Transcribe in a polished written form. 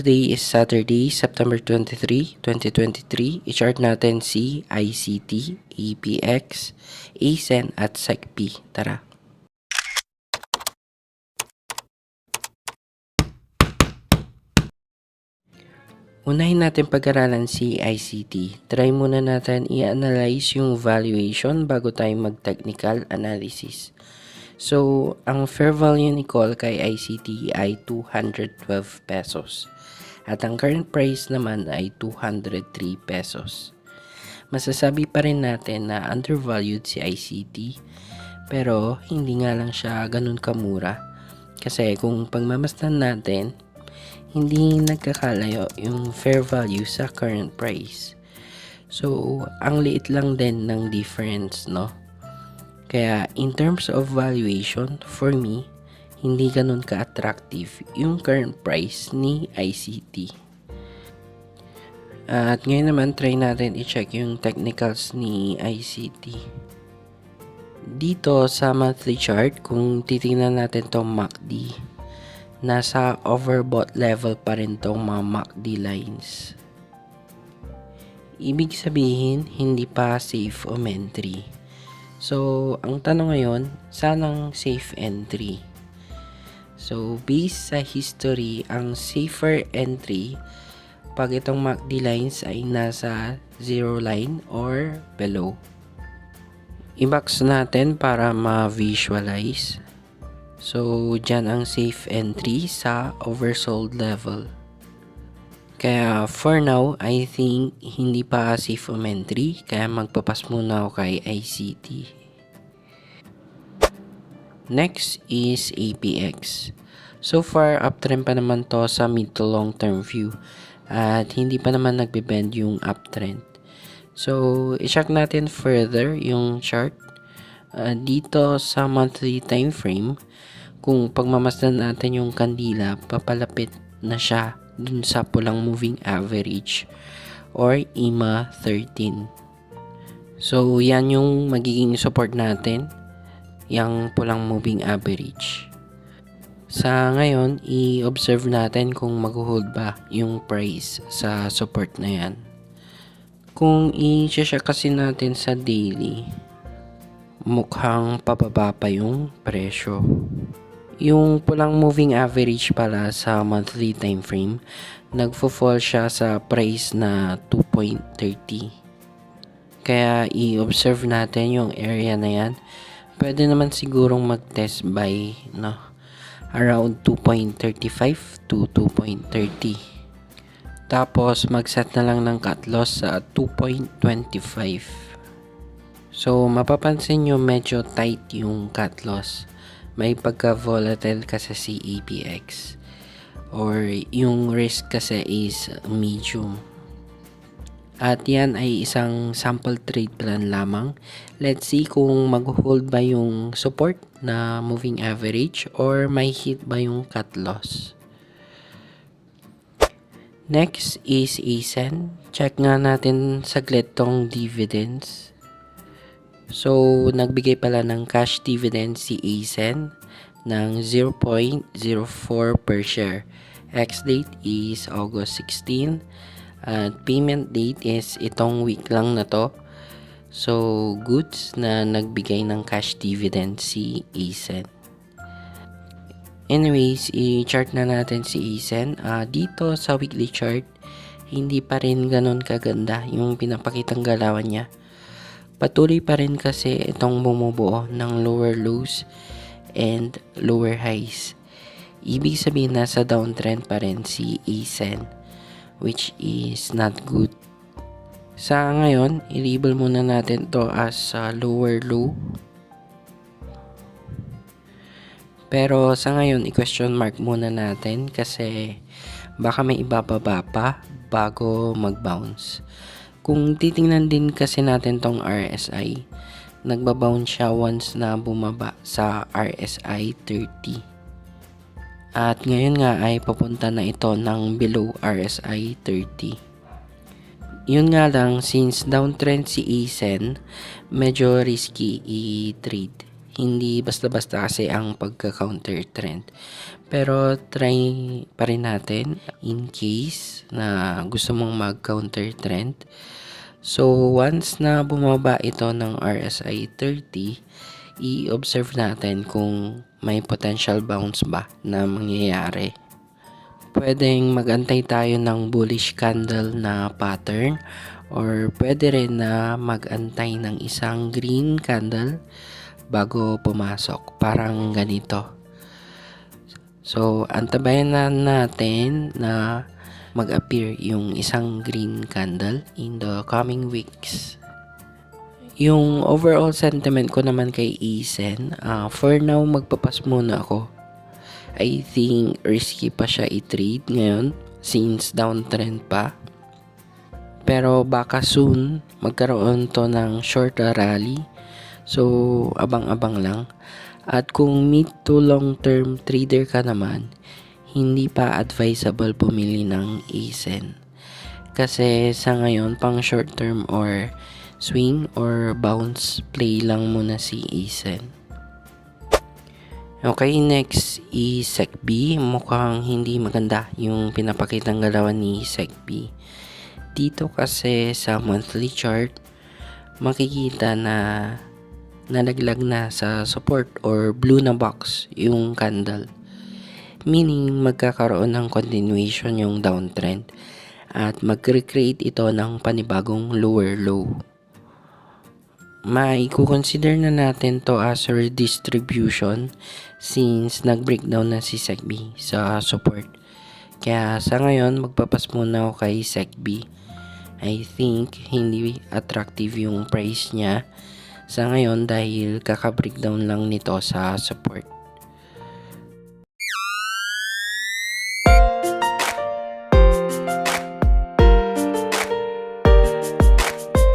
Today is Saturday, September 23, 2023. I-chart natin si ICT, APX, ASEN at SECP. Tara! Unahin natin pag-aralan si ICT. Try muna natin i-analyze yung valuation bago tayo mag-technical analysis. So, ang fair value ni call kay ICT ay 212 pesos. At ang current price naman ay 203 pesos. Masasabi pa rin natin na undervalued si ICT, pero hindi nga lang siya ganun kamura. Kasi kung pagmamasdan natin, hindi nagkakalayo yung fair value sa current price. So, ang liit lang din ng difference, no? Kaya, in terms of valuation, for me, hindi ganun ka-attractive yung current price ni ICT. At ngayon naman, try natin i-check yung technicals ni ICT. Dito sa monthly chart, kung titingnan natin tong MACD, nasa overbought level pa rin tong mga MACD lines. Ibig sabihin, hindi pa safe o entry. So, ang tanong ngayon, saan ang safe entry? So, based sa history, ang safer entry pag itong MACD lines ay nasa 0 line or below. I-box natin para ma-visualize. So, dyan ang safe entry sa oversold level. Kaya, for now, I think hindi pa safe entry. Kaya magpapas muna ako kay ICT. Next is APX. So far, uptrend pa naman to sa mid to long term view. At hindi pa naman nagbe-bend yung uptrend. So, i-check natin further yung chart. Dito sa monthly time frame, kung pagmamasdan natin yung kandila, papalapit na siya dun sa pulang moving average or EMA 13. So, yan yung magiging support natin, yung pulang moving average. Sa ngayon, i-observe natin kung mag-hold ba yung price sa support na yan. Kung i-check kasi natin sa daily, mukhang pababa pa yung presyo. Yung pulang moving average pala sa monthly time frame, nagfo-fall siya sa price na 2.30. Kaya i-observe natin yung area na yan. Pwede naman sigurong mag-test buy, no? Around 2.35 to 2.30. Tapos mag-set na lang ng cut loss sa 2.25. So mapapansin nyo medyo tight yung cut loss. May pagka-volatile kasi si APX. Or yung risk kasi is medium. At yan ay isang sample trade plan lamang. Let's see kung mag-hold ba yung support na moving average or may hit ba yung cut loss. Next is ASEN. Check nga natin saglit tong dividends. So, nagbigay pala ng cash dividend si ASEN ng 0.04 per share. Ex-date is August 16. At payment date is itong week lang na to. So, goods na nagbigay ng cash dividend si ASEN. Anyways, i-chart na natin si ASEN. Dito sa weekly chart, hindi pa rin ganun kaganda yung pinapakitang galawan niya. Patuloy pa rin kasi itong bumubuo ng lower lows and lower highs. Ibig sabihin nasa downtrend pa rin si ASEN, which is not good. Sa ngayon, i-label muna natin to as lower low. Pero sa ngayon, i-question mark muna natin kasi baka may ibababa pa bago mag-bounce. Kung titingnan din kasi natin tong RSI, nagbabounce siya once na bumaba sa RSI 30. At ngayon nga ay papunta na ito ng below RSI 30. Yun nga lang, since downtrend si ASEN, medyo risky i-trade. Hindi basta-basta kasi ang pagka-counter trend. Pero try pa rin natin in case na gusto mong mag-counter trend. So once na bumaba ito ng RSI 30, i-observe natin kung may potential bounce ba na mangyayari. Pwedeng magantay tayo ng bullish candle na pattern or pwede rin na magantay ng isang green candle bago pumasok. Parang ganito. So, antabayan na natin na mag-appear yung isang green candle in the coming weeks. Yung overall sentiment ko naman kay ESEN, for now magpapas muna ako. I think risky pa siya i-trade ngayon since downtrend pa. Pero baka soon magkaroon to ng short rally. So abang-abang lang. At kung mid to long term trader ka naman, hindi pa advisable bumili ng ASEN. Kasi sa ngayon pang short term or swing or bounce play lang muna si ASEN. Okay, next is SECB. Mukhang hindi maganda yung pinapakitang galawan ni SECB. Dito kasi sa monthly chart, makikita na nalaglag na sa support or blue na box yung candle. Meaning magkakaroon ng continuation yung downtrend at mag-recreate ito ng panibagong lower low. Mai-consider na natin to as redistribution since nag-breakdown na si SECB sa support. Kaya sa ngayon magpapas muna ako kay SECB. I think hindi attractive yung price niya sa ngayon dahil kaka-breakdown lang nito sa support.